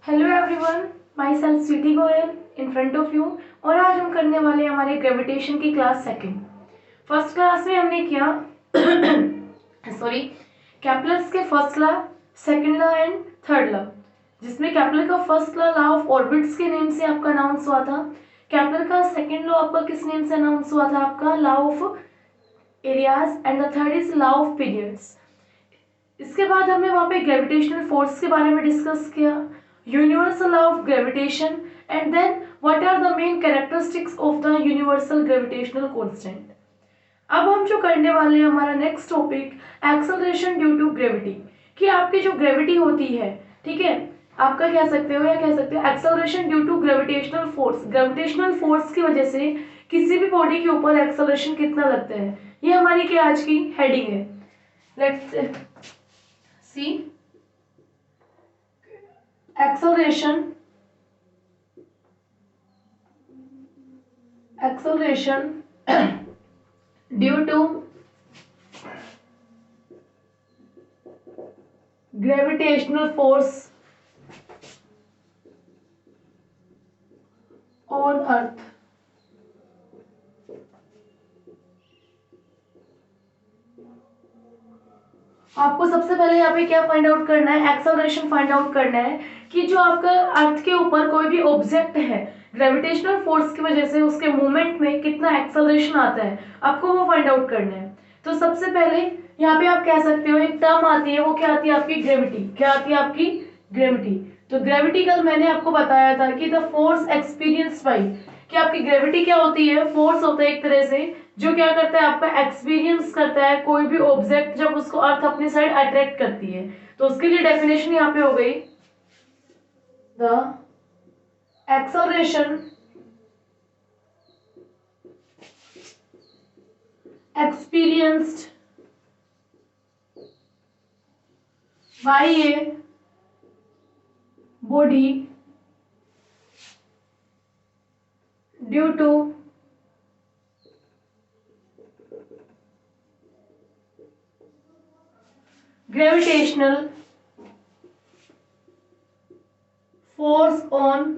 Hello everyone, myself Sweety Goyal in front of you. और आज हम करने वाले हैं हमारे ग्रेविटेशन की क्लास सेकंड। फर्स्ट क्लास में हमने किया सॉरी कैप्लर्स के first law, second law and third law, जिसमें कैप्लर का फर्स्ट लॉ ऑफ ऑर्बिट्स के नेम से आपका अनाउंस हुआ था। कैप्लर का सेकंड लॉ आपका किस नेम से अनाउंस हुआ था? आपका law of areas and the third is law of periods. इसके बाद हमने वहाँ पे ग्रेविटेशनल फोर्स के बारे में डिस्कस किया, universal law of gravitation, and then what are the main characteristics of the universal gravitational constant. अब हम जो करने वाले हैं हमारा next topic acceleration due to gravity, कि आपकी जो ग्रेविटी होती है, ठीक है, आपका कह सकते हो या कह सकते हो acceleration due to gravitational force. Gravitational force की वजह से किसी भी बॉडी के ऊपर एक्सेलरेशन कितना लगता है, ये हमारी क्या आज की हेडिंग है। Let's see acceleration due to gravitational force on earth। आपको सबसे पहले यहाँ पे क्या फाइंड आउट करना है? एक्सेलरेशन फाइंड आउट करना है कि जो आपका अर्थ के ऊपर कोई भी ऑब्जेक्ट है, ग्रेविटेशनल फोर्स की वजह से उसके मूवमेंट में कितना एक्सेलरेशन आता है, आपको वो फाइंड आउट करना है। तो सबसे पहले यहाँ पे आप कह सकते हो एक टर्म आती है, वो क्या आती है? आपकी ग्रेविटी। क्या आती है? आपकी ग्रेविटी। तो ग्रेविटी कल मैंने आपको बताया था कि द फोर्स एक्सपीरियंस बाई, कि आपकी ग्रेविटी क्या होती है? फोर्स होता है एक तरह से जो क्या करता है, आपका एक्सपीरियंस करता है कोई भी ऑब्जेक्ट जब उसको अर्थ अपनी साइड अट्रैक्ट करती है। तो उसके लिए डेफिनेशन यहाँ पे हो गई, the acceleration experienced by a body due to gravitational force on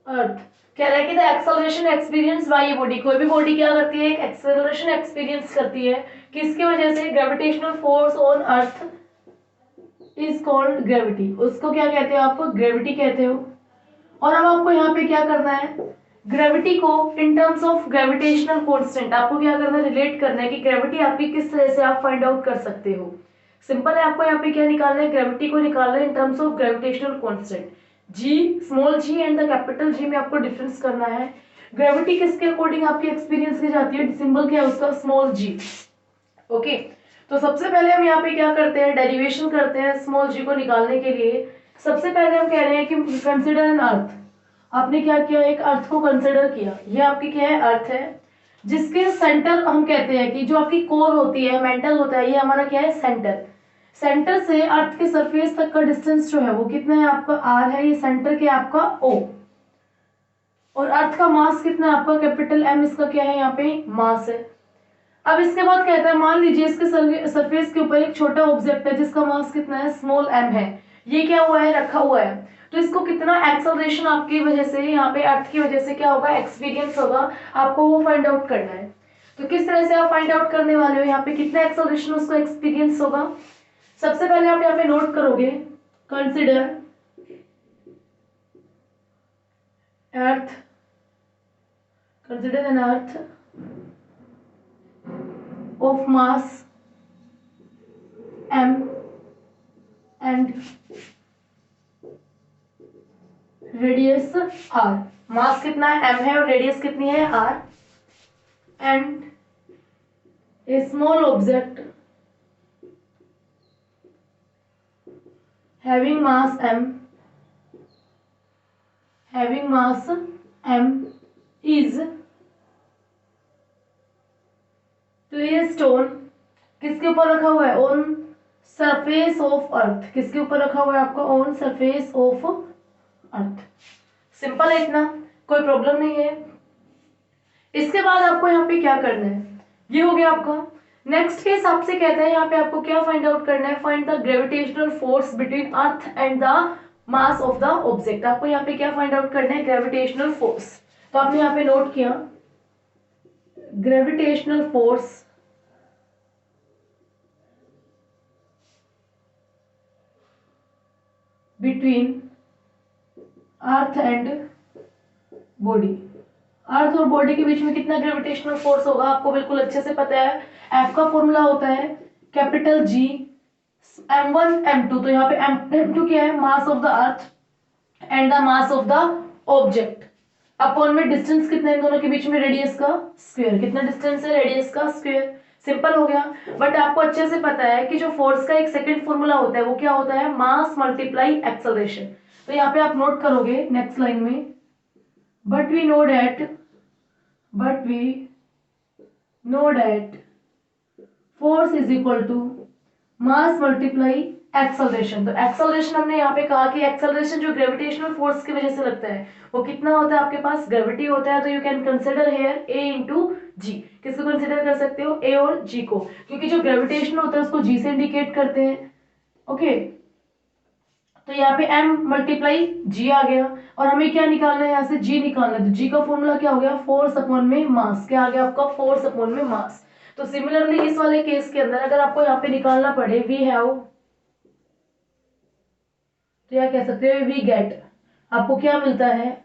अर्थ। कह रहा है कि the acceleration experience by a body, कोई भी बॉडी क्या करती है? एक एक्सेलरेशन एक्सपीरियंस करती है, किसकी वजह से? Gravitational force on earth is called gravity. उसको क्या कहते हो? आपको ग्रेविटी कहते हो। और अब आपको यहाँ पे क्या करना है? ग्रेविटी को इन टर्म्स ऑफ ग्रेविटेशनल कांस्टेंट आपको क्या करना है? रिलेट करना है कि ग्रेविटी आपकी किस तरह से आप फाइंड आउट कर सकते हो। सिंपल है, आपको यहाँ पे क्या निकालना है? ग्रेविटी को निकालना है in terms of gravitational constant. G, small G and the capital G में आपको डिफरेंस करना है। ग्रेविटी किसके अकॉर्डिंग आपकी एक्सपीरियंस की जाती है? सिंबल क्या है उसका? स्मॉल जी। ओके, तो सबसे पहले हम यहाँ पे क्या करते हैं? डेरिवेशन करते हैं स्मॉल जी को निकालने के लिए। सबसे पहले हम कह रहे हैं कि कंसिडर एन अर्थ। आपने क्या किया? एक अर्थ को कंसिडर किया। ये आपकी क्या है? अर्थ है, जिसके सेंटर हम कहते हैं कि जो आपकी कोर होती है, मेंटल होता है, ये हमारा क्या है? सेंटर। सेंटर से अर्थ के सरफेस तक का डिस्टेंस जो है वो कितना है? आपका आर है। ये सेंटर के आपका ओ। और अर्थ का मास कितना है? आपका कैपिटल एम। इसका क्या है? यहाँ पे मास है। अब इसके बाद कहता है, मान लीजिए इसके सरफेस के ऊपर एक छोटा ऑब्जेक्ट है जिसका मास कितना है? स्मॉल एम है। ये क्या हुआ है? रखा हुआ है। तो इसको कितना एक्सेलरेशन आपकी वजह से, यहाँ पे अर्थ की वजह से क्या होगा? एक्सपीरियंस होगा। आपको वो फाइंड आउट करना है। तो किस तरह से आप फाइंड आउट करने वाले हो? यहाँ पे कितना एक्सेलरेशन उसको एक्सपीरियंस होगा? सबसे पहले आप यहाँ पे नोट करोगे, consider earth, consider N earth of mass m and radius r। मास कितना है? m है और रेडियस कितनी है? r। and a small object having mass m is play stone. किसके ऊपर रखा हुआ है? ऑन सरफेस ऑफ अर्थ। किसके ऊपर रखा हुआ है? आपका on surface of earth. Simple है, इतना कोई प्रॉब्लम नहीं है। इसके बाद आपको यहाँ पे क्या करना है? ये हो गया आपका। नेक्स्ट के हिसाब से कहता है यहाँ पे आपको क्या फाइंड आउट करना है? Find the gravitational force between earth and the mass of the object. आपको यहाँ पे क्या फाइंड आउट करना है, ग्रेविटेशनल फोर्स। तो आपने यहाँ पे नोट किया gravitational force between earth and body. Earth और बॉडी के बीच में कितना ग्रेविटेशनल फोर्स होगा आपको बिल्कुल अच्छे से पता है। एफ का फॉर्मूला होता है कैपिटल जी m1 m2। तो यहाँ पे m2 क्या है, mass of the earth and the mass of the object upon में डिस्टेंस कितना है इन दोनों के बीच में, रेडियस का स्क्वायर। कितना डिस्टेंस है, रेडियस का स्क्वायर। सिंपल हो गया। बट आपको अच्छे से पता है कि जो फोर्स का एक सेकंड फॉर्मूला होता है वो क्या होता है, मास मल्टीप्लाई एक्सेलरेशन। तो यहाँ पे आप नोट करोगे नेक्स्ट लाइन में, but we know that force is equal to mass multiply acceleration. तो एक्सेलरेशन हमने यहाँ पे कहा कि एक्सेलरेशन जो ग्रेविटेशनल फोर्स की वजह से लगता है वो कितना होता है, आपके पास ग्रेविटी होता है। तो you can consider here a into G. किसको कंसिडर कर सकते हो, a और g को, क्योंकि जो ग्रेविटेशन होता है उसको g से इंडिकेट करते हैं। ओके, तो यहाँ पे m मल्टीप्लाई g आ गया और हमें क्या निकालना है, यहाँ से g निकालना है। तो g का फॉर्मूला क्या हो गया, फोर्स अपॉन में मास। क्या आ गया आपका, फोर्स अपॉन में मास। तो सिमिलरली इस वाले केस के अंदर अगर आपको यहाँ पे निकालना पड़े वी हैव, तो क्या कह सकते हैं, वी गेट, आपको क्या मिलता है,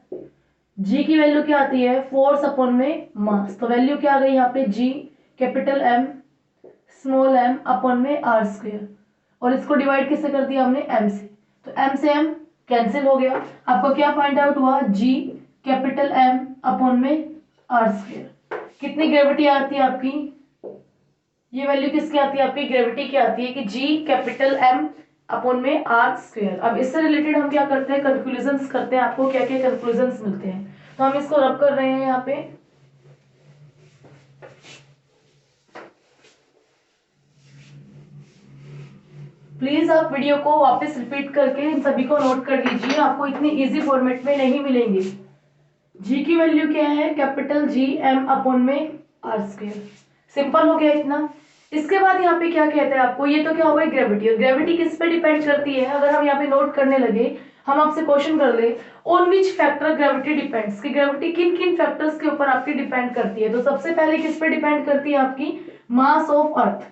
g की वैल्यू क्या आती है, फोर्स अपॉन में मास। तो वैल्यू क्या आ गई यहाँ पे, g capital M small m upon में r स्क्वायर, और इसको डिवाइड किससे कर दिया हमने, m से। तो m से m कैंसिल हो गया। आपको क्या फाइंड आउट हुआ, g कैपिटल M अपॉन में r स्क्वायर। कितनी ग्रेविटी आती है आपकी, ये वैल्यू किसकी आती है, आपकी ग्रेविटी की आती है कि g कैपिटल M अपॉन में r स्क्वायर। अब इससे रिलेटेड हम क्या करते हैं, कंक्लूजन्स करते हैं। आपको क्या क्या कंक्लूजन्स मिलते हैं, तो हम इसको रब कर रहे हैं यहाँ पे। प्लीज आप वीडियो को वापस रिपीट करके इन सभी को नोट कर लीजिए, आपको इतनी इजी फॉर्मेट में नहीं मिलेंगे। जी की वैल्यू क्या है, कैपिटल जी एम अपॉन में आर स्क्वायर। सिंपल हो गया इतना। इसके बाद यहाँ पे क्या कहते हैं आपको, ये तो क्या होगा ग्रेविटी, और ग्रेविटी किस पे डिपेंड करती है, अगर हम यहाँ पे नोट करने लगे, हम आपसे क्वेश्चन कर ले on which factor gravity depends, कि ग्रेविटी किन किन फैक्टर्स के ऊपर आपकी डिपेंड करती है। तो सबसे पहले किस पे डिपेंड करती है आपकी, मास ऑफ अर्थ।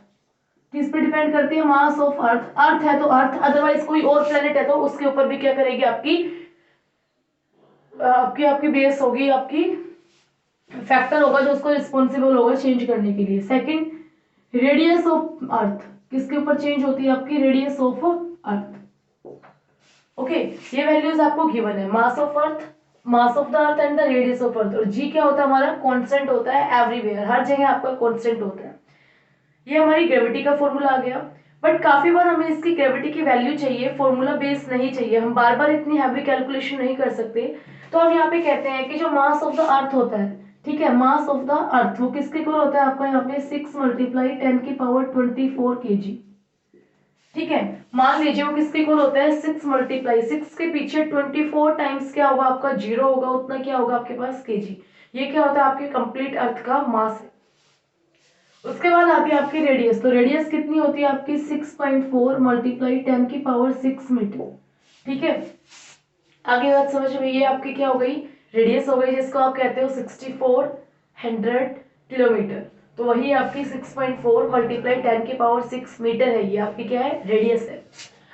किस पे डिपेंड करती है, मास ऑफ अर्थ। अर्थ है तो अर्थ, अदरवाइज कोई और प्लेनेट है तो उसके ऊपर भी क्या करेगी, आपकी आपकी आपकी बेस होगी, आपकी फैक्टर होगा जो उसको रिस्पॉन्सिबल होगा चेंज करने के लिए। सेकंड, रेडियस ऑफ अर्थ, किसके ऊपर चेंज होती है आपकी, रेडियस ऑफ अर्थ। ओके, ये वैल्यूज आपको गिवन है, mass of earth, mass of the earth and the radius of earth. और जी क्या होता है हमारा, कांस्टेंट होता है एवरीवेयर, हर जगह आपका कांस्टेंट होता है। ये हमारी ग्रेविटी का फॉर्मूला आ गया। बट काफी बार हमें इसकी ग्रेविटी की वैल्यू चाहिए, फॉर्मूला बेस नहीं चाहिए, हम बार बार इतनी हैवी कैलकुलेशन नहीं कर सकते। तो हम यहाँ पे कहते हैं कि जो मास ऑफ द अर्थ होता है, ठीक है, मास ऑफ द अर्थ वो किसके इक्वल होता है आपका, यहाँ पे 6 मल्टीप्लाई 10 की पावर 24 kg। ठीक है, मान लीजिए वो किसके इक्वल होता है, 6 मल्टीप्लाई 6 के पीछे 24 टाइम्स क्या होगा आपका, 0 होगा, उतना क्या होगा आपके पास, kg। ये क्या होता है आपके कंप्लीट अर्थ का मास है। उसके बाद आती है आपकी रेडियस। तो रेडियस कितनी होती है आपकी, 6.4 मल्टीप्लाई 10 की पावर 6 मीटर। ठीक है, आगे बात समझ में, ये आपकी क्या हो गई, रेडियस हो गई, जिसको आप कहते हो 6400 किलोमीटर। तो वही आपकी 6.4 मल्टीप्लाई 10 की पावर 6 मीटर है, ये आपकी क्या है, रेडियस है।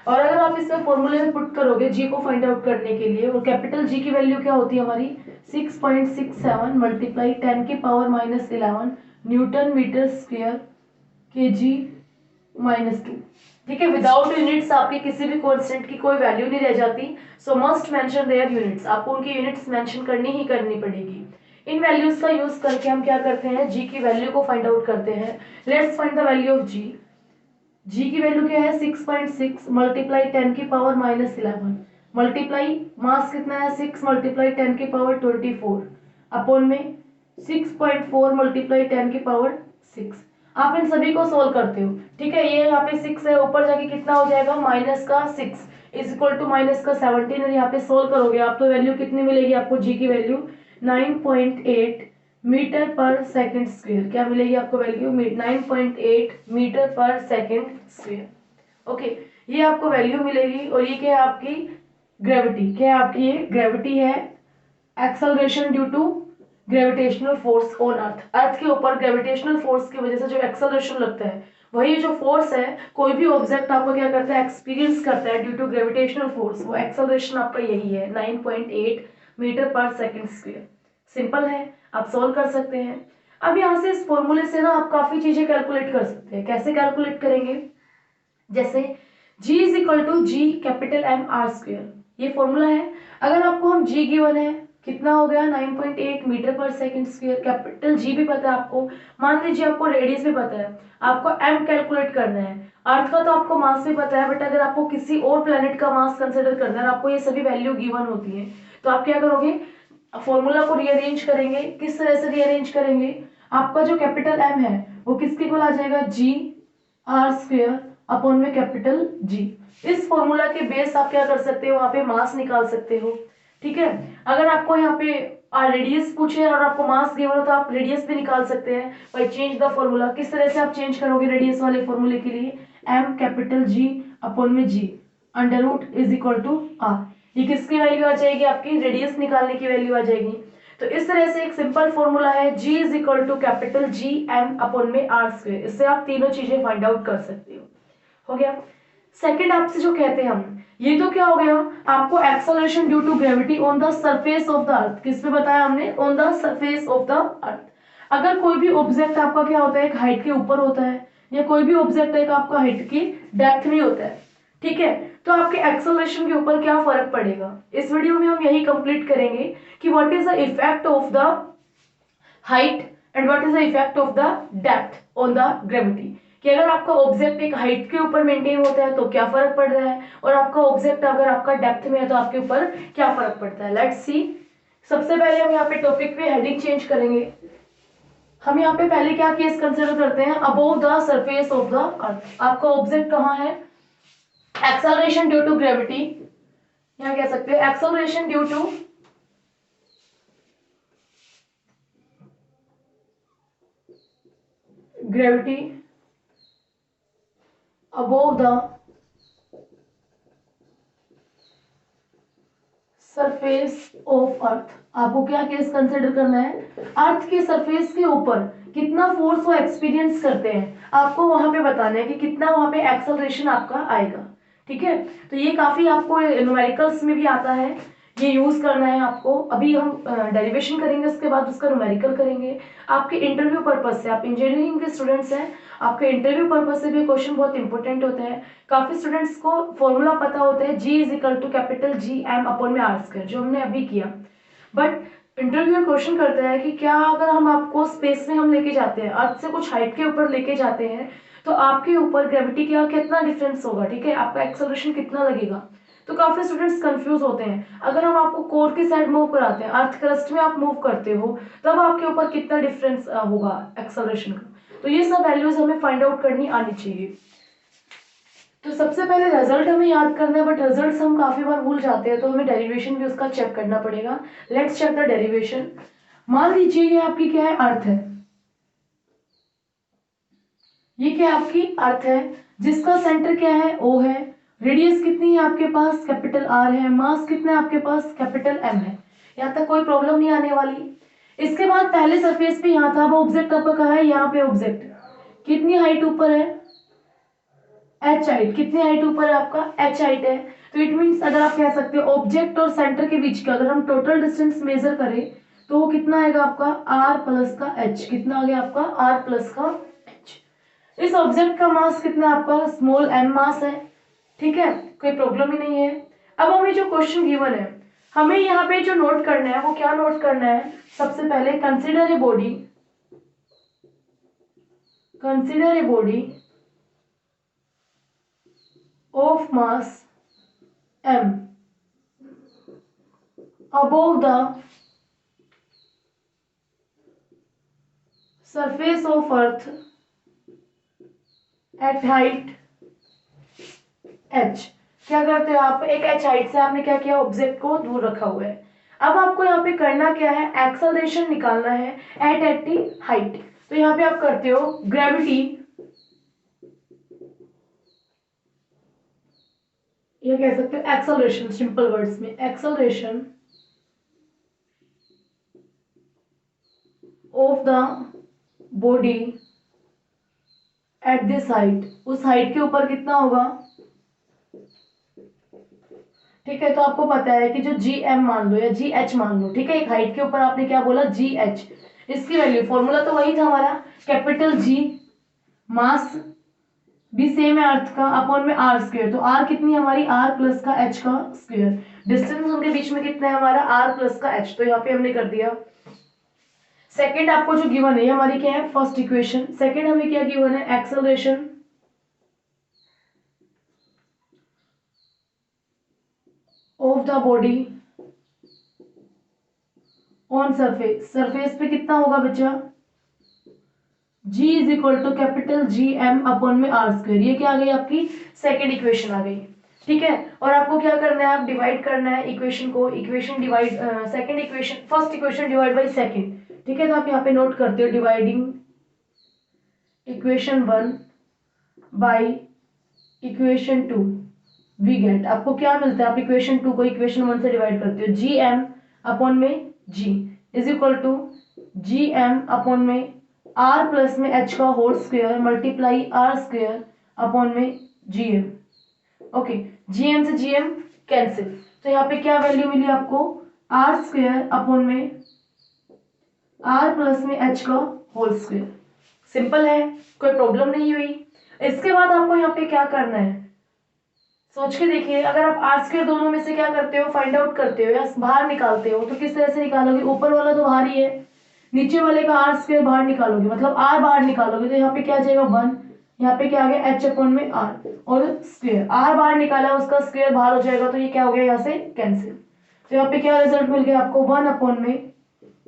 और अगर आप इसमें फॉर्मूले में पुट करोगे जी को फाइंड आउट करने के लिए, और कैपिटल जी की वैल्यू क्या होती है हमारी, 6.67 मल्टीप्लाई 10 की power -11 newton metre square kg -2। ठीक है, विदाउट यूनिट्स आपके किसी भी कांस्टेंट की कोई वैल्यू नहीं रह जाती। So must mention their units, आपको उनकी यूनिट्स मेंशन करनी ही करनी पड़ेगी। इन वैल्यूज का यूज करके हम क्या करते हैं, जी की वैल्यू को फाइंड आउट करते हैं। Let's find the value of G. G की वैल्यू क्या है, 6.6 मल्टीप्लाई 10 की पावर -11 मल्टीप्लाई मास कितना है, 6 मल्टीप्लाई 10 की पावर 24 अपॉन में 6.4 मल्टीप्लाई 10 की पावर 6। आप इन सभी को सोल्व करते हो। ठीक है, ये यहाँ पे 6 है, ऊपर जाके कितना हो जाएगा, माइनस का 6 इज इक्वल टू माइनस का 17, और यहाँ पे सोल्व करोगे आप तो वैल्यू कितनी मिलेगी आपको, जी की वैल्यू 9.8 मीटर पर सेकंड स्क्वायर। क्या मिलेगी आपको वैल्यू, 9.8 मीटर पर सेकंड स्क्वायर। ओके, ये आपको वैल्यू मिलेगी, और ये क्या है आपकी ग्रेविटी क्या है आपकी, ये ग्रेविटी है, acceleration due to gravitational force on earth, earth के ऊपर ग्रेविटेशनल फोर्स की वजह से जो एक्सेलरेशन लगता है, वही जो फोर्स है, कोई भी ऑब्जेक्ट आपको क्या करता है, एक्सपीरियंस करता है ड्यू टू ग्रेविटेशनल फोर्स, वो एक्सेलरेशन आपका यही है 9.8 मीटर पर सेकंड स्क्वायर। सिंपल है, आप सोल्व कर सकते हैं। अब यहाँ से इस फॉर्मूले से ना आप काफी चीजें कैलकुलेट कर सकते हैं। कैसे कैलकुलेट करेंगे, जैसे G is equal to G capital M R square, ये फॉर्मूला है। अगर आपको हम G गिवन है, कितना हो गया 9.8 मीटर पर सेकंड स्क्वायर, कैपिटल G भी पता है आपको, मान लीजिए आपको रेडियस भी पता है, आपको m कैलकुलेट करना है, अर्थ का तो आपको मास भी पता है, बट अगर आपको किसी और प्लेनेट का मास कंसिडर करना है, आपको ये सभी वैल्यू गिवन होती है, तो आप क्या करोगे, फॉर्मूला को रीअरेंज करेंगे। किस तरह से रीअरेंज करेंगे, आपका जो कैपिटल M है वो किसके इक्वल आ जाएगा, G आर स्क्वेयर अपॉन में कैपिटल G। इस फॉर्मूला के बेस आप क्या कर सकते हो, वहां पे मास निकाल सकते हो। ठीक है, अगर आपको यहाँ पे रेडियस पूछे और आपको मास गिवन हो तो आप रेडियस भी निकाल सकते हैं बाय चेंज द फॉर्मूला। किस तरह से आप चेंज करोगे रेडियस वाले फॉर्मूले के लिए, M कैपिटल G अपॉन में G under root is equal to R, ये किसकी वैल्यू आ जाएगी, आपकी रेडियस निकालने की वैल्यू आ जाएगी। तो इस तरह से एक सिंपल फॉर्मूला है, G is equal to capital G M upon में R स्क्वायर, इससे आप तीनों चीजें फाइंड आउट कर सकते हो गया। सेकंड आपसे जो कहते हैं हम, ये तो क्या हो गया, आपको acceleration due to gravity on the surface of the earth, किस पे बताया हमने, on the surface of the earth. अगर कोई भी ऑब्जेक्ट आपका क्या होता है, एक हाइट के ऊपर होता है, या कोई भी ऑब्जेक्ट एक आपका हाइट की डेप्थ में होता है, ठीक है, तो आपके एक्सेलरेशन के ऊपर क्या फर्क पड़ेगा। इस वीडियो में हम यही कंप्लीट करेंगे कि what is the effect of the height and what is the effect of the depth on the gravity, कि अगर आपका ऑब्जेक्ट एक हाइट के ऊपर मेंटेन होता है तो क्या फर्क पड़ रहा है, और आपका ऑब्जेक्ट अगर आपका डेप्थ में है तो आपके ऊपर क्या फर्क पड़ता है। Let's see. सबसे पहले हम यहाँ पे टॉपिक पे हेडिंग चेंज करेंगे। हम यहाँ पे पहले क्या केस कंसिडर करते हैं, above the surface of the अर्थ, आपका ऑब्जेक्ट कहाँ है, एक्सेलरेशन ड्यू टू ग्रेविटी, यहाँ कह सकते हैं acceleration due to gravity above the surface of earth. आपको क्या केस कंसिडर करना है, अर्थ के सरफेस के ऊपर कितना फोर्स वो एक्सपीरियंस करते हैं, आपको वहां पे बताना है कि कितना वहां पे एक्सेलरेशन आपका आएगा। ठीक है, तो ये काफी आपको न्यूमेरिकल्स में भी आता है, ये यूज करना है आपको। अभी हम डेरिवेशन करेंगे, उसके बाद उसका न्यूमेरिकल करेंगे। आपके इंटरव्यू पर्पज से, आप इंजीनियरिंग के स्टूडेंट्स हैं, आपके इंटरव्यू पर्पज से भी क्वेश्चन बहुत इंपॉर्टेंट होता है। काफी स्टूडेंट्स को फॉर्मूला पता होता है, G is equal to capital G M upon में R स्क्वायर, जो हमने अभी किया। बट इंटरव्यू में क्वेश्चन करता है कि क्या अगर हम आपको स्पेस में हम लेके जाते हैं, अर्थ से कुछ हाइट के ऊपर लेके जाते हैं, तो आपके ऊपर ग्रेविटी का कितना डिफरेंस होगा, ठीक है, आपका एक्सेलरेशन कितना लगेगा। तो काफी स्टूडेंट्स कंफ्यूज होते हैं। अगर हम आपको कोर की साइड मूव कराते हैं, अर्थ क्रस्ट में आप मूव करते हो, तब आपके ऊपर कितना डिफरेंस होगा एक्सेलरेशन का। तो ये सब वैल्यूज हमें फाइंड आउट करनी आनी चाहिए। तो सबसे पहले रिजल्ट हमें याद करना है, बट रिजल्ट्स हम काफी बार भूल जाते हैं, तो हमें डेरिवेशन भी उसका चेक करना पड़ेगा। Let's check the derivation. मान लीजिए ये आपकी क्या है, अर्थ है, ये क्या आपकी अर्थ है, जिसका सेंटर क्या है, O है, रेडियस कितनी है आपके पास, कैपिटल R है, मास कितना है आपके पास, कैपिटल M है। यहाँ तक कोई प्रॉब्लम नहीं आने वाली। इसके बाद पहले सरफेस पे यहाँ था, वो ऑब्जेक्ट आपका कहाँ है, यहाँ पे ऑब्जेक्ट कितनी हाइट ऊपर है, H हाइट, कितनी हाइट ऊपर है आपका, H हाइट है। तो इट मींस अगर आप कह सकते हो ऑब्जेक्ट और सेंटर के बीच का अगर हम टोटल डिस्टेंस मेजर करें तो वो कितना आएगा आपका R प्लस का H, कितना आ गया आपका R प्लस का H। इस ऑब्जेक्ट का मास कितना आपका स्मॉल m मास है, ठीक है, कोई प्रॉब्लम ही नहीं है। अब हमें जो क्वेश्चन गिवन है, हमें यहाँ पे जो नोट करना है वो क्या नोट करना है, सबसे पहले consider a body, consider a body of mass m above the surface of earth at height h। क्या करते हो आप, एक h हाइट से आपने क्या किया, ऑब्जेक्ट को दूर रखा हुआ है। अब आपको यहाँ पे करना क्या है, एक्सेलरेशन निकालना है एट हाइट। तो यहाँ पे आप करते हो ग्रेविटी ये कह सकते हो एक्सेलरेशन, सिंपल वर्ड्स में acceleration of the body at this height, उस हाइट के ऊपर कितना होगा, ठीक है। तो आपको पता है कि जो जी एम मान लो या जी एच मान लो, ठीक है, एक हाइट के ऊपर आपने क्या बोला, जी एच, इसकी वैल्यू फॉर्मूला तो वही था हमारा, कैपिटल जी मास भी सेम है अर्थ का अपॉन में आर स्क्वायर, तो आर कितनी है हमारी, आर प्लस का एच का स्क्वायर, डिस्टेंस उनके बीच में कितना है हमारा, आर प्लस का एच, तो यहाँ पे हमने कर दिया। सेकंड आपको जो गिवन है, ये हमारी क्या है, फर्स्ट इक्वेशन। सेकंड हमें क्या गिवन है, acceleration of the body on surface, surface पे कितना होगा बच्चा, g is equal to capital G M upon में आर स्क्वायर, ये क्या आ गई आपकी सेकेंड इक्वेशन आ गई, ठीक है। और आपको क्या करना है, आप डिवाइड करना है इक्वेशन को, equation divide second equation, first equation divide by second, ठीक है। तो आप यहाँ पे नोट करते हो, dividing equation 1 by equation 2 we get, आपको क्या मिलता है, आप इक्वेशन 2 को इक्वेशन 1 से डिवाइड करते हो, जी एम अपॉन में G is equal to G M upon में आर प्लस में एच का whole square multiply R square upon में G M, okay. G M से जी एम कैंसिल, तो यहाँ पे क्या वैल्यू मिली आपको, आर स्क्वायर अपॉन में आर प्लस में एच का होल स्क्वायर, सिंपल है, कोई प्रॉब्लम नहीं हुई। इसके बाद आपको यहाँ पे क्या करना है, सोच के देखिए, अगर आप आर स्क्वायर दोनों में से क्या करते हो, फाइंड आउट करते हो या बाहर निकालते हो, तो किस तरह से निकालोगे, ऊपर वाला तो बाहर ही है, नीचे वाले का आर स्क्वायर बाहर निकालोगे, मतलब आर बाहर निकालोगे, तो यहाँ पे क्या आ जाएगा 1, यहाँ पे क्या आ गया एच अपॉन में आर, और स्क्वायर आर बाहर निकाला, उसका स्क्वायर बाहर हो जाएगा, तो ये क्या हो गया यहाँ से कैंसिल, तो यहाँ पे क्या रिजल्ट मिल गया आपको, 1 अपॉन में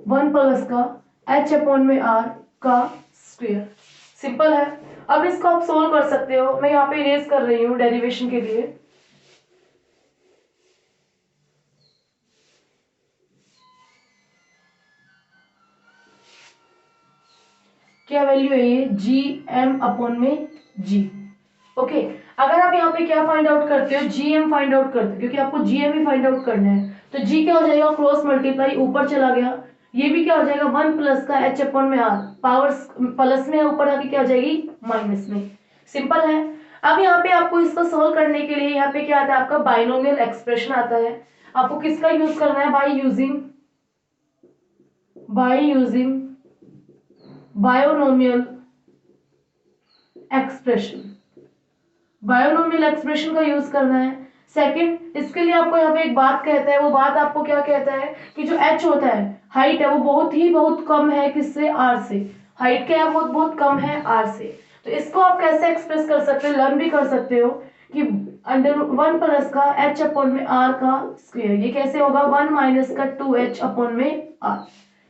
1 प्लस का एच अपॉन में आर का स्क्वायर, सिंपल है। अब इसको आप सोल्व कर सकते हो, मैं यहाँ पे इरेज कर रही हूँ डेरिवेशन के लिए, क्या वैल्यू है ये, जी एम अपॉन में जी, ओके। अगर आप यहाँ पे क्या फाइंड आउट करते हो, जी एम फाइंड आउट करते हो, क्योंकि आपको जी एम ही फाइंड आउट करना है, तो जी क्या हो जाएगा, क्रॉस मल्टीप्लाई ऊपर चला गया, ये भी क्या हो जाएगा 1 प्लस का एच अपॉन में आर, पावर प्लस में है, ऊपर आके क्या हो जाएगी माइनस में, सिंपल है। अब यहाँ पे आपको इसको सोल्व करने के लिए यहाँ पे क्या आता है, आपका बाइनोमियल एक्सप्रेशन आता है, आपको किसका यूज करना है, by using binomial expression, binomial expression का यूज करना है। सेकंड, इसके लिए आपको यहाँ पे एक बात कहता है, वो बात आपको क्या कहता है कि जो h होता है, हाइट है, वो बहुत कम है किससे, r से, हाइट क्या है, बहुत बहुत कम है r से, तो इसको आप कैसे एक्सप्रेस कर सकते हो, लर्न भी कर सकते हो कि अंडर 1 प्लस का h अपॉन में r का स्क्वायर, ये कैसे होगा 1 माइनस का 2h अपॉन में r,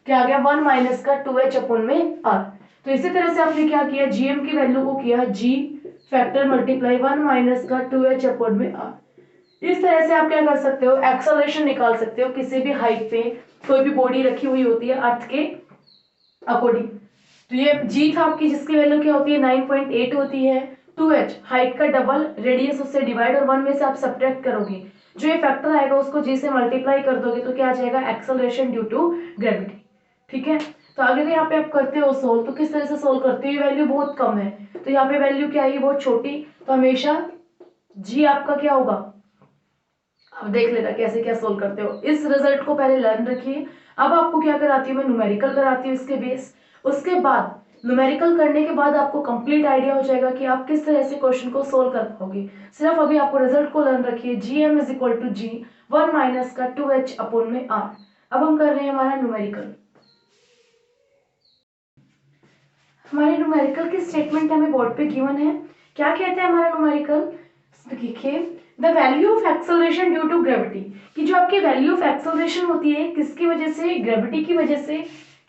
क्या आ गया 1 माइनस का 2h अपॉन में r। तो इसी तरह से आपने क्या किया, gm की वैल्यू को किया g फैक्टर मल्टीप्लाई 1 माइनस का 2h अपॉन में r। इस तरह से आप क्या कर सकते हो, एक्सेलरेशन निकाल सकते हो किसी भी हाइट पे, कोई भी बॉडी रखी हुई होती है अर्थ के अकॉर्डिंग। तो ये g था आपकी, जिसकी वैल्यू क्या होती है 9.8 होती है, 2h हाइट का डबल, रेडियस उससे डिवाइड, और 1 में से आप सब्ट्रैक्ट करोगे, जो ये फैक्टर आएगा उसको g से मल्टीप्लाई कर दोगे, तो क्या आ जाएगा एक्सेलरेशन ड्यू टू ग्रेविटी, ठीक है। तो अगर यहाँ पे आप करते हो सोल्व, तो किस तरह से सोल्व करते हो, ये वैल्यू बहुत कम है, तो यहाँ पे वैल्यू क्या है बहुत छोटी, तो हमेशा जी आपका क्या होगा, अब देख लेना कैसे क्या सोल्व करते हो। इस रिजल्ट को पहले लर्न रखिए। अब आपको क्या कराती हूँ मैं, न्यूमेरिकल कराती हूँ इसके बेस, उसके बाद न्यूमेरिकल करने के बाद आपको कंप्लीट आइडिया हो जाएगा कि आप किस तरह से क्वेश्चन को सोल्व कर पाओगे। सिर्फ अभी आपको रिजल्ट को लर्न रखिए, G M is equal to G 1 minus का 2h अपॉन में r। अब हम कर रहे हैं हमारा न्यूमेरिकल, हमारे न्यूमेरिकल की स्टेटमेंट हमें बोर्ड पे गिवन है। क्या कहते हैं हमारा न्यूमेरिकल, देखिए, the value of acceleration due to gravity, कि जो आपकी वैल्यू ऑफ एक्सेलरेशन होती है किसकी वजह से, ग्रेविटी की वजह से,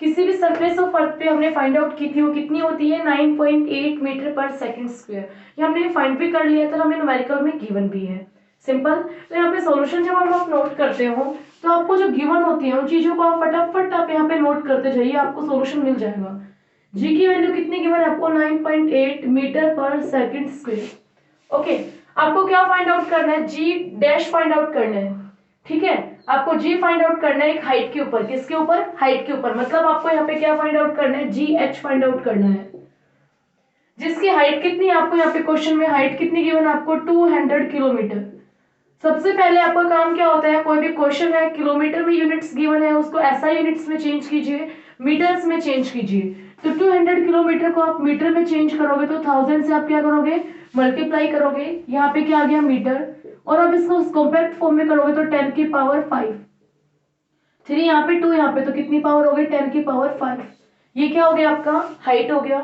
किसी भी सरफेस ऑफ अर्थ पे हमने फाइंड आउट की थी, वो कितनी होती है 9.8 मीटर पर सेकंड स्क्वायर, ये हमने फाइंड भी कर लिया था, हमें न्यूमेरिकल में गिवन भी है, सिंपल। तो यहाँ पे सॉल्यूशन जब हम लोग नोट करते हो, तो आपको जो गिवन होती है उन चीजों को आप फटाफट आप यहाँ पे नोट करते जाइए, आपको सॉल्यूशन मिल जाएगा। जी की वैल्यू कितनी गिवन है आपको, 9.8 मीटर पर सेकंड स्क्वायर, ओके। आपको क्या फाइंड आउट करना है, जी डैश फाइंड आउट करना है, ठीक है। आपको जी फाइंड आउट करना है एक हाइट के ऊपर, किसके ऊपर, हाइट के ऊपर, मतलब आपको यहाँ पे क्या फाइंड आउट करना है, जी एच फाइंड आउट करना है, जिसकी हाइट कितनी है, आपको यहाँ पे क्वेश्चन में हाइट कितनी गिवन है, आपको 200 किलोमीटर। सबसे पहले आपका काम क्या होता है, कोई भी क्वेश्चन है किलोमीटर में यूनिट्स गिवन है, उसको ऐसा यूनिट्स में चेंज कीजिए, मीटर्स में चेंज कीजिए। तो 200 किलोमीटर को आप मीटर में चेंज करोगे तो 1000 से आप क्या करोगे, मल्टीप्लाई करोगे, यहाँ पे क्या आ गया मीटर, और अब इसको कॉम्पैक्ट फॉर्म में करोगे तो 10 की पावर 5, 3 यहाँ पे 2 यहाँ पे, तो कितनी पावर हो गई, 10 की पावर 5। ये क्या हो गया, आपका हाइट हो गया।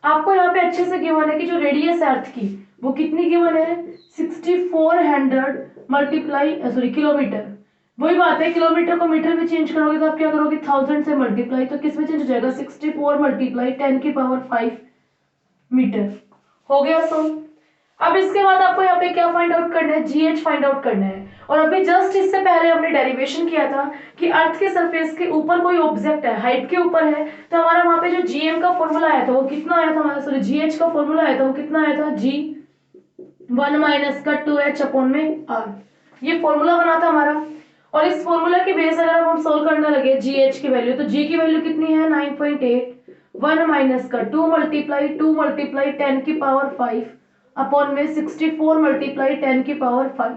आपको यहाँ पे अच्छे से गिवन है कि जो रेडियस है अर्थ की वो कितनी गिवन है, 6400 मल्टीप्लाई सॉरी किलोमीटर। वही बात है, किलोमीटर को मीटर में चेंज करोगे तो आप क्या करोगे, 1000 से मल्टीप्लाई, तो किस में चेंज हो जाएगा, 64 मल्टीप्लाई 10 की पावर 5 मीटर। हो गया सो। अब इसके बाद आपको यहाँ पे क्या फाइंड आउट करना है, जीएच फाइंड आउट करना है। और अभी जस्ट इससे पहले हमने डेरिवेशन किया था कि अर्थ के सरफेस के ऊपर कोई ऑब्जेक्ट है, हाइट के ऊपर है, तो हमारा वहां पे जो जीएम का फॉर्मूला आया था वो कितना आया था हमारा, सॉरी जीएच का फॉर्मूला आया था वो कितना आया था, जी 1 माइनस का 2h अपॉन में आर, ये फॉर्मूला बना था हमारा। और इस फॉर्मूला की बेस अगर हम सोल्व करने लगे जीएच की वैल्यू, तो जी की वैल्यू कितनी है 9.8, 1 माइनस का 2 मल्टीप्लाई 10 की पावर 5 अपॉन में 64 मल्टीप्लाई 10 की पावर 5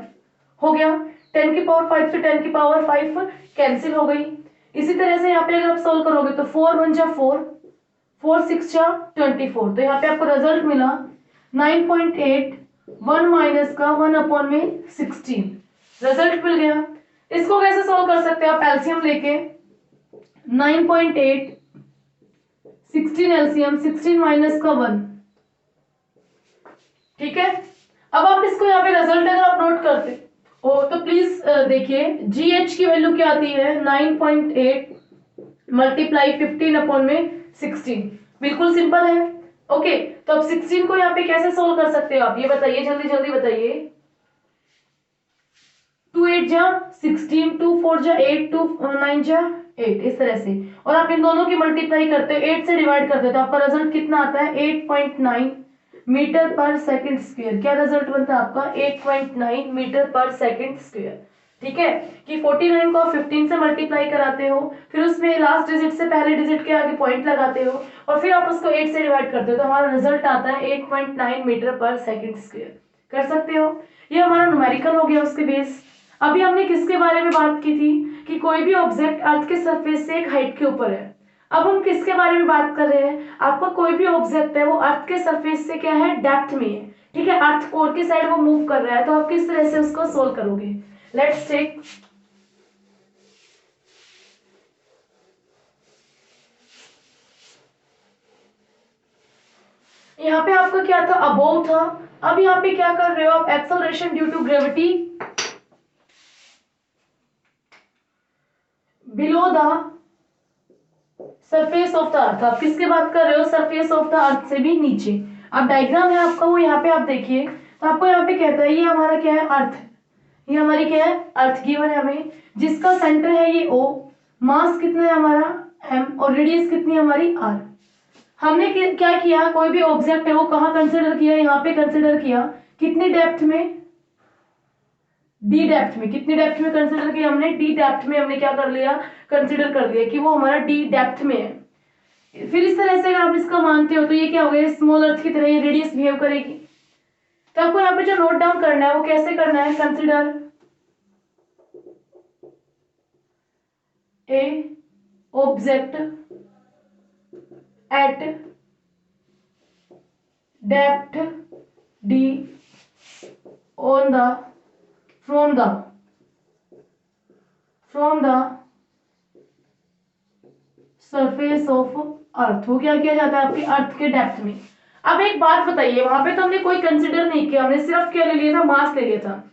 हो गया। 10 की पावर 5 से 10 की पावर 5 कैंसिल हो गई। इसी तरह से यहाँ पे अगर आप सोल्व करोगे तो 4 1 जा 4, 4 6 जा 24, तो यहाँ पे आपको रिजल्ट मिला 9.8, 1 माइनस का 1 अपॉन में 16, रिजल्ट मिल गया। इसको कैसे सोल्व कर सकते हैं आप, एलसीएम लेके 9.8 16 एलसीएम 16 माइनस का 1, ठीक है। अब आप इसको यहाँ पे रिजल्ट अगर आप नोट करते हो तो प्लीज देखिए जीएच की वैल्यू क्या आती है 9.8 मल्टीप्लाई 15 अपॉन में 16, बिल्कुल सिंपल है। ओके, तो अब 16 को यहाँ पे कैसे सोल्व कर सकते हो आप, ये बताइए, जल्दी जल्दी बताइए। 2 8 जा 16, 2 4 जा 8, 2 9 जा 8, इस तरह से। और आप इन दोनों की मल्टीप्लाई करते हो, 8 से डिवाइड करते हो, तो आपका रिजल्ट कितना आता है 8.9 मीटर पर सेकंड स्क्वायर। क्या रिजल्ट बनता है आपका 8.9 मीटर पर सेकंड स्क्वायर, ठीक है। कि 49 को आप 15 से मल्टीप्लाई कराते हो, फिर उसमें लास्ट डिजिट से पहले डिजिट के आगे पॉइंट लगाते हो, और फिर आप उसको 8 से डिवाइड करते हो, तो हमारा रिजल्ट आता है 8.9 मीटर पर सेकंड स्क्वायर। कर सकते हो, ये हमारा न्यूमेरिकल हो गया उसके बेस। अभी हमने किसके बारे में बात की थी कि कोई भी ऑब्जेक्ट अर्थ के सरफेस से एक हाइट के ऊपर है। अब हम किसके बारे में बात कर रहे हैं, आपका कोई भी ऑब्जेक्ट है वो अर्थ के सरफेस से क्या है, डेप्थ में है, ठीक है, अर्थ कोर की साइड वो मूव कर रहा है, तो आप किस तरह से उसको सोल्व करोगे। लेट्स टेक यहाँ पे आपका क्या था, अबोव था। अब यहाँ पे क्या कर रहे हो आप, acceleration due to gravity below the surface of the earth. आप किसके बात कर रहे हो, सरफेस ऑफ द अर्थ से भी नीचे। अब डायग्राम है आपका वो यहाँ पे आप देखिए, तो आपको यहाँ पे कहता है ये हमारा क्या है, अर्थ, ये हमारी क्या है, अर्थ गिवन है हमें, जिसका सेंटर है ये O, मास कितना है हमारा m, और रेडियस कितनी है हमारी r। हमने क्या किया, कोई भी ऑब्जेक्ट है वो कहाँ कंसिडर किया, यहाँ पे कंसिडर किया, कितनी डेप्थ में, डी डेप्थ में। कितनी डेप्थ में कंसिडर किया हमने, डी डेप्थ में हमने क्या कर लिया, कंसिडर कर लिया कि वो हमारा डी डेप्थ में है। फिर इस तरह से अगर आप इसका मानते हो तो ये क्या हो गया, स्मॉल अर्थ की तरह ये रेडियस बिहेव करेगी। तो आपको यहाँ पे जो नोट डाउन करना है वो कैसे करना है, consider a object at depth D on the from the surface of अर्थ। वो क्या किया जाता है आपके अर्थ के डेप्थ में। अब एक बात बताइए, वहां पे तो हमने कोई कंसिडर नहीं किया, हमने सिर्फ क्या ले लिया था, मास ले लिया था।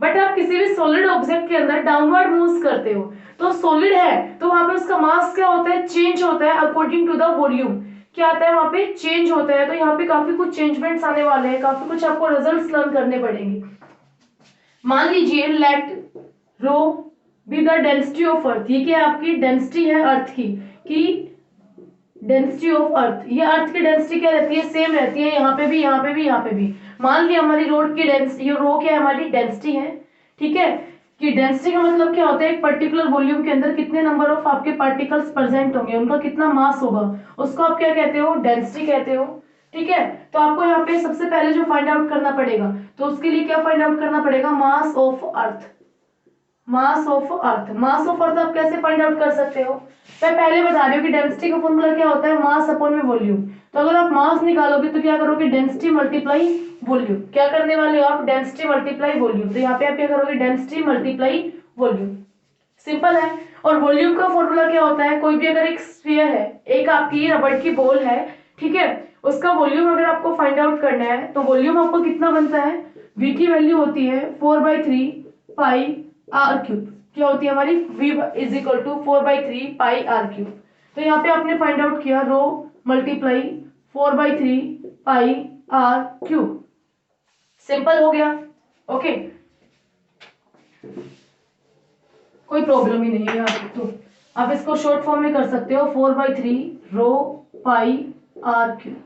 बट आप किसी भी सॉलिड ऑब्जेक्ट के अंदर डाउनवर्ड मूव्स करते हो, तो सॉलिड है तो वहां पे उसका मास क्या होता है, चेंज होता है अकॉर्डिंग टू द वॉल्यूम। क्या आता है वहां पे, चेंज होता है। तो यहाँ पे काफी कुछ चेंजमेंट्स आने वाले हैं, काफी कुछ आपको रिजल्ट्स लर्न करने पड़ेंगे। मान लीजिए let rho be the density of earth, ये क्या आपकी डेंसिटी है अर्थ की, कि डेंसिटी ऑफ अर्थ, ये अर्थ की डेंसिटी क्या रहती है, सेम रहती है, यहाँ पे भी, यहाँ पे भी, यहाँ पे भी। मान लिया हमारी रोड की डेंसिटी, ये रो क्या है हमारी डेंसिटी है, ठीक है, कि डेंसिटी का मतलब क्या होता है, एक पर्टिकुलर वॉल्यूम के अंदर कितने नंबर ऑफ आपके पार्टिकल्स प्रेजेंट होंगे, उनका कितना मास होगा, उसको आप क्या कहते हो, डेंसिटी कहते हो, ठीक है। तो आपको यहाँ पे सबसे पहले जो फाइंड आउट करना पड़ेगा, तो उसके लिए क्या फाइंड आउट करना पड़ेगा, mass of earth. Mass of earth, mass of earth आप कैसे फाइंड आउट कर सकते हो, मैं पहले बता रही हूँ कि डेंसिटी का फॉर्मूला क्या होता है, मास अपॉन में वॉल्यूम। तो अगर आप मास निकालोगे तो क्या करोगे, डेंसिटी मल्टीप्लाई वॉल्यूम, क्या करने वाले हो आप, डेंसिटी मल्टीप्लाई वॉल्यूम। तो यहाँ पे आप क्या करोगे, डेंसिटी मल्टीप्लाई वॉल्यूम, सिंपल है। और वॉल्यूम का फॉर्मूला क्या होता है, कोई भी अगर एक स्फीयर है, एक आपकी रबड़ की बॉल है, ठीक है, उसका वॉल्यूम अगर आपको फाइंड आउट करना है तो वॉल्यूम आपको कितना बनता है, v की वैल्यू होती है 4/3 पाई आर क्यूब, क्या होती है हमारी, v is equal to 4/3 pi R cube. तो यहाँ पे आपने फाइंड आउट किया rho multiply 4/3 pi R cube, simple हो गया, ओके, कोई प्रॉब्लम ही नहीं है यहाँ तो आप इसको शॉर्ट फॉर्म में कर सकते हो, 4/3 रो पाई आर क्यूब।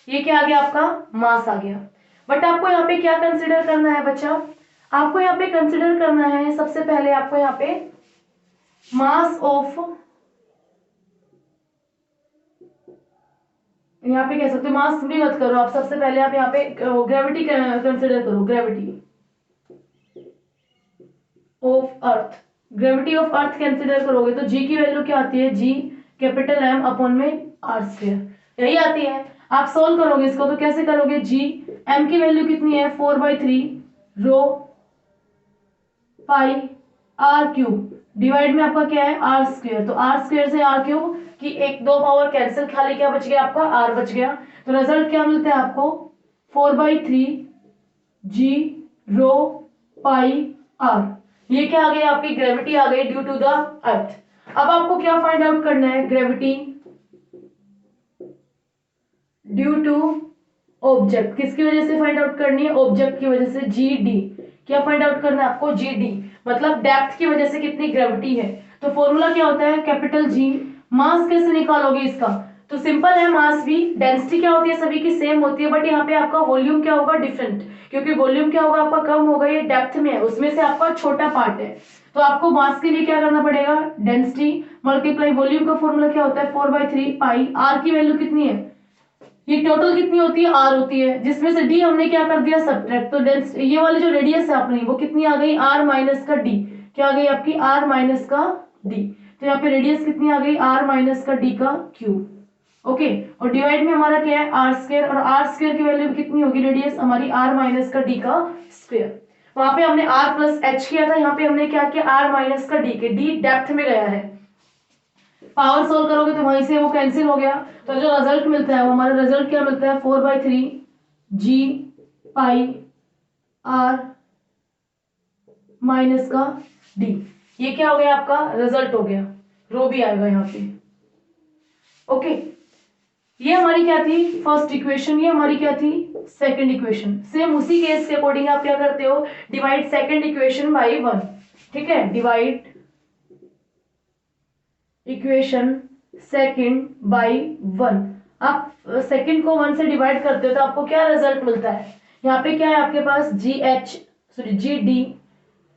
ये क्या आ गया, आपका मास आ गया। बट आपको यहाँ पे क्या कंसिडर करना है बच्चा, आपको यहाँ पे कंसिडर करना है सबसे पहले, आपको यहाँ पे मास ऑफ, यहाँ पे कह सकते हो मास भी मत करो आप, सबसे पहले आप यहाँ पे ग्रेविटी कंसिडर करो, gravity of earth, gravity of earth consider करोगे तो जी की वैल्यू क्या आती है, जी कैपिटल एम अपॉन में आर स्क्वायर, यही आती है। आप सोल्व करोगे इसको तो कैसे करोगे, जी एम की वैल्यू कितनी है 4/3 रो पाई आर क्यूब, डिवाइड में आपका क्या है आर स्क्वायर, तो आर स्क्वायर से आर क्यूब की एक दो पावर कैंसिल, खाली क्या बच गया आपका आर बच गया, तो रिजल्ट क्या मिलता है आपको 4/3 जी रो पाई आर, ये क्या आ गई आपकी ग्रेविटी आ गई ड्यू टू द अर्थ। अब आपको क्या फाइंड आउट करना है, ग्रेविटी ड्यू टू ऑब्जेक्ट, किसकी वजह से फाइंड आउट करनी है, ऑब्जेक्ट की वजह से, जी डी, क्या फाइंड आउट करना है आपको, जी डी, मतलब डेप्थ की वजह से कितनी ग्रेविटी है। तो फॉर्मूला क्या होता है, कैपिटल जी, मास कैसे निकालोगे इसका, तो सिंपल है, मास भी, डेंसिटी क्या होती है सभी की सेम होती है, बट यहाँ पे आपका वॉल्यूम क्या होगा डिफरेंट, क्योंकि वॉल्यूम क्या होगा आपका कम होगा, ये डेप्थ में है, उसमें से आपका छोटा पार्ट है। तो आपको मास के लिए क्या करना पड़ेगा, डेंसिटी मल्टीप्लाई वॉल्यूम का फॉर्मूला क्या होता है 4/3 पाई, आर की वैल्यू कितनी है, ये टोटल कितनी होती है, आर होती है, जिसमें से डी हमने क्या कर दिया सब्ट्रैक्ट, तो डेंस ये वाली जो रेडियस है अपनी वो कितनी आ गई, आर माइनस का डी, क्या आ गई आपकी आर माइनस का डी, तो यहाँ पे रेडियस कितनी आ गई, आर माइनस का डी का क्यूब, ओके। और डिवाइड में हमारा क्या है आर स्क्वायर, और आर स्क्वायर की वैल्यू कितनी होगी, रेडियस हमारी आर माइनस का डी का स्क्वायर, वहां पे हमने आर प्लस एच किया था, यहाँ पे हमने क्या किया आर माइनस का डी के, डी डेप्थ में गया है, पावर सोल्व करोगे तो वहीं से वो कैंसिल हो गया, तो जो रिजल्ट मिलता है वो हमारा रिजल्ट क्या मिलता है 4/3 जी पाई आर माइनस का डी, ये क्या हो गया आपका रिजल्ट हो गया, रो भी आएगा यहाँ पे, ओके। ये हमारी क्या थी फर्स्ट इक्वेशन, ये हमारी क्या थी सेकंड इक्वेशन। सेम उसी केस के अकॉर्डिंग आप क्या करते हो, डिवाइड सेकंड इक्वेशन बाई 1, ठीक है, डिवाइड इक्वेशन सेकंड बाई 1, आप सेकंड को 1 से डिवाइड करते हो तो आपको क्या रिजल्ट मिलता है, यहाँ पे क्या है आपके पास G H sorry G D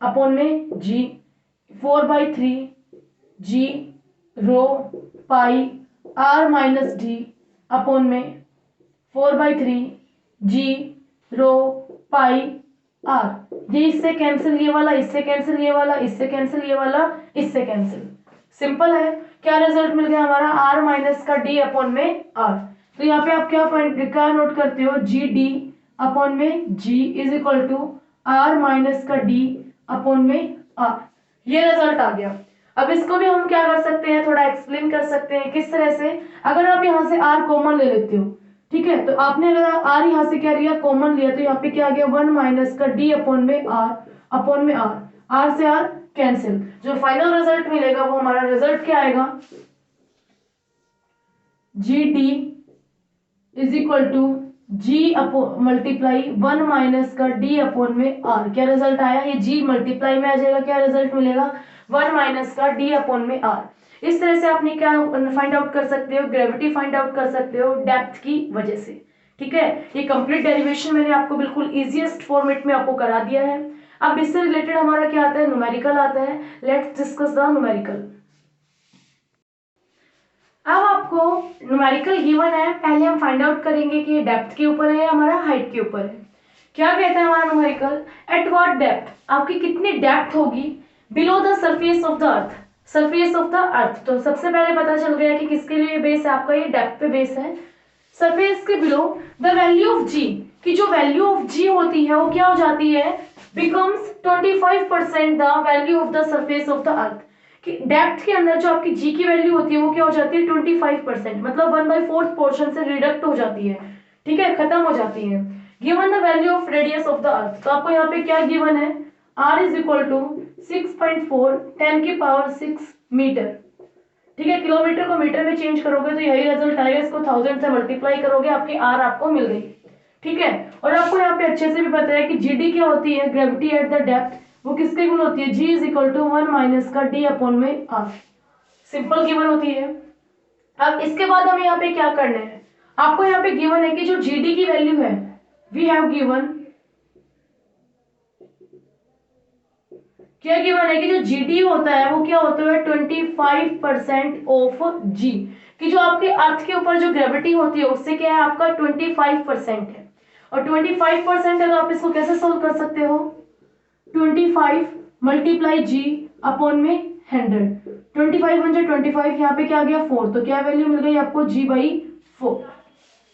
upon में G 4/3 G rho pi R minus D upon में 4/3 जी रो पाई आर, ये इससे कैंसिल, ये वाला इससे कैंसिल, ये वाला इससे कैंसिल, ये वाला इससे कैंसिल, सिंपल है। क्या रिजल्ट मिल गया हमारा आर माइनस का डी अपॉन में आर, तो यहाँ पे आप क्या नोट करते हो, जी डी अपॉन में G is equal to R minus का डी अपॉन में आर, ये रिजल्ट आ गया। अब इसको भी हम क्या कर सकते हैं, थोड़ा एक्सप्लेन कर सकते हैं, किस तरह से, अगर आप यहाँ से आर कॉमन ले लेते हो, ठीक है, तो आपने अगर आर यहाँ से क्या लिया कॉमन लिया, तो यहाँ पे क्या आ गया 1 माइनस का डी अपॉन में आर अपॉन में आर, आर से आर कैंसिल, जो फाइनल रिजल्ट मिलेगा वो हमारा रिजल्ट क्या आएगा, G D is equal to G upon multiply 1 minus का डी अपॉन में आर, क्या रिजल्ट आया, ये जी मल्टीप्लाई में आ जाएगा, क्या रिजल्ट मिलेगा 1 माइनस का डी अपॉन में आर। इस तरह से आपने क्या फाइंड आउट कर सकते हो, ग्रेविटी फाइंड आउट कर सकते हो डेप्थ की वजह से, ठीक है, ये कंप्लीट डेरिवेशन मैंने आपको बिल्कुल इजीएस्ट फॉर्मेट में आपको करा दिया है। अब इससे रिलेटेड हमारा क्या आता है, न्यूमेरिकल आता है। Let's discuss the numerical. अब आपको न्यूमेरिकल गिवन है, पहले हम फाइंड आउट करेंगे कि ये डेप्थ के ऊपर है या हमारा हाइट के ऊपर है। क्या कहता है हमारा न्यूमेरिकल, एट व्हाट डेप्थ, आपकी कितनी डेप्थ होगी below the surface of the earth, surface of the earth. तो सबसे पहले पता चल गया कि किसके लिए बेस है आपका, ये डेप्थ पे बेस है। सरफेस के बिलो द वैल्यू ऑफ जी, की जो वैल्यू ऑफ जी होती है वो क्या हो जाती है, becomes 25% the value of the surface of the अर्थ। कि डेप्थ के अंदर जो आपकी जी की वैल्यू होती है वो क्या हो जाती है 25%, मतलब 1/4 पोर्शन से रिडक्ट हो जाती है, ठीक है, खत्म हो जाती है। Given the value of radius of the earth, तो आपको यहाँ पे क्या गिवन है, r is equal to 6.4 10⁶ metre, ठीक है। किलोमीटर को मीटर में चेंज करोगे तो यही रिजल्ट आएगा, इसको 1000 से मल्टीप्लाई करोगे, आपकी आर आपको मिल गई, ठीक है। और आपको यहाँ पे अच्छे से भी पता है कि जीडी क्या होती है, ग्रेविटी एट द डेप्थ, वो किसके इक्वल होती है, जी इज इक्वल टू 1 माइनस का डी अपॉन में आर, सिंपल गिवन होती है। अब इसके बाद हमें यहाँ पे क्या करना है, आपको यहाँ पे गिवन है कि जो जीडी की वैल्यू है, वी हैव गिवन, क्या गिवन है कि जो जीडी होता है वो क्या होता है 25% ऑफ जी, कि जो आपके अर्थ के ऊपर जो ग्रेविटी होती है उससे क्या है आपका 25% है, और 25% है तो आप इसको कैसे सोल्व कर सकते हो, 25 मल्टीप्लाई जी अपॉन में 100, 25 × 25, यहाँ पे क्या आ गया 4, तो क्या वैल्यू मिल गई आपको g/4,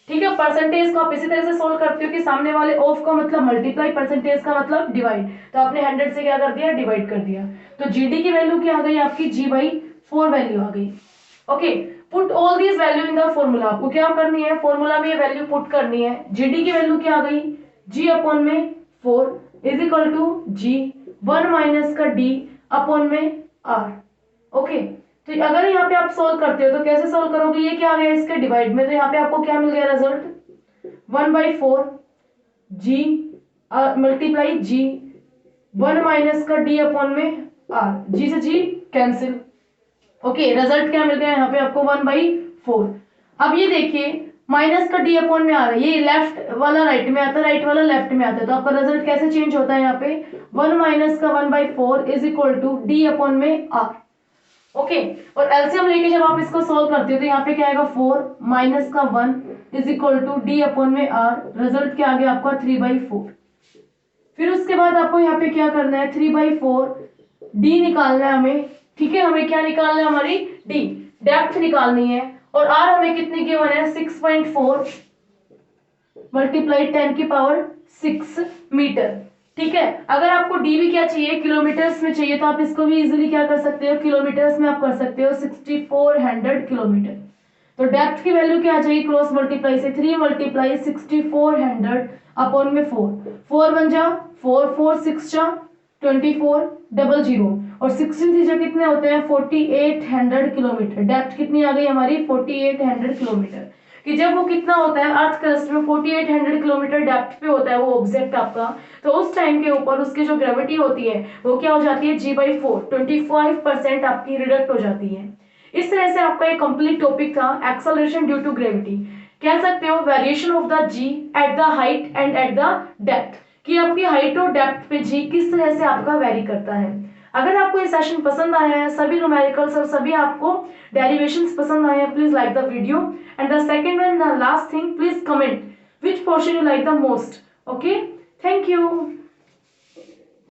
ठीक है। परसेंटेज को आप इसी तरह से सोल्व करते हो कि सामने वाले ऑफ का मतलब मल्टीप्लाई, परसेंटेज का मतलब डिवाइड, तो आपने 100 से क्या कर दिया, डिवाइड कर दिया, तो जीडी की वैल्यू क्या आ गई आपकी g/4 वैल्यू आ गई। Okay, put all these value in the formula, आपको क्या करनी है, फॉर्मूला में ये वैल्यू पुट करनी है। जीडी की वैल्यू क्या आ गई, g अपॉन में 4 is equal to g 1 minus का d अपॉन में r। ओके, तो अगर यहाँ पे आप सोल्व करते हो तो कैसे सोल्व करोगे, ये क्या आ गया इसके डिवाइड में, तो यहाँ पे आपको क्या मिल गया result 1/4 g multiply g 1 minus का d अपॉन में r, g से g कैंसिल। ओके, रिजल्ट क्या मिल गया यहाँ पे आपको 1/4। अब ये देखिए माइनस का d अपॉन में आ रहा है, ये लेफ्ट वाला राइट में आता है, राइट वाला लेफ्ट में आता है, तो आपका रिजल्ट कैसे चेंज होता है यहाँ पे 1 माइनस का 1/4 is equal to d upon में r। ओके, और एलसीएम लेके जब आप इसको सोल्व करते हो तो यहाँ पे क्या आएगा 4 माइनस का 1 is equal to D upon में आर, रिजल्ट क्या आ गया आपका 3/4। फिर उसके बाद आपको यहाँ पे क्या करना है 3/4 डी निकालना है हमें, ठीक है, हमें क्या निकालना है, हमारी डी डेप्थ निकालनी है, और आर हमें कितनी गिवन है 6.4 मल्टीप्लाई 10⁶ मीटर, ठीक है। अगर आपको डी भी क्या चाहिए, किलोमीटर्स में चाहिए, तो आप इसको भी इजीली क्या कर सकते हो, किलोमीटर्स में आप कर सकते हो 6400 किलोमीटर। तो डेप्थ की वैल्यू क्या आ जाएगी, क्रॉस मल्टीप्लाई से 3 मल्टीप्लाई 6400 अपॉन में 4, 4 1 जा 4, 4 6 जा 24 00, और 16 3 कितने होते हैं 4800 किलोमीटर। डेप्थ कितनी आ गई हमारी 4800 किलोमीटर, कि जब वो कितना होता है अर्थ क्रस्ट में 4800 किलोमीटर डेप्थ पे होता है वो ऑब्जेक्ट आपका, तो उस टाइम के ऊपर उसकी जो ग्रेविटी होती है वो क्या हो जाती है g/4, 25% आपकी रिडक्ट हो जाती है। इस तरह से आपका एक कंप्लीट टॉपिक था एक्सेलरेशन ड्यू टू ग्रेविटी, कह सकते हो variation of the G at the height and at the depth, कि आपकी हाइट और डेप्थ पे जी किस तरह से आपका वेरी करता है। अगर आपको ये सेशन पसंद आया है, सभी न्यूमेरिकल्स और सभी आपको डेरिवेशंस पसंद आए हैं, please like the video, and the second and the last thing, please comment which portion you like the most. Okay, thank you.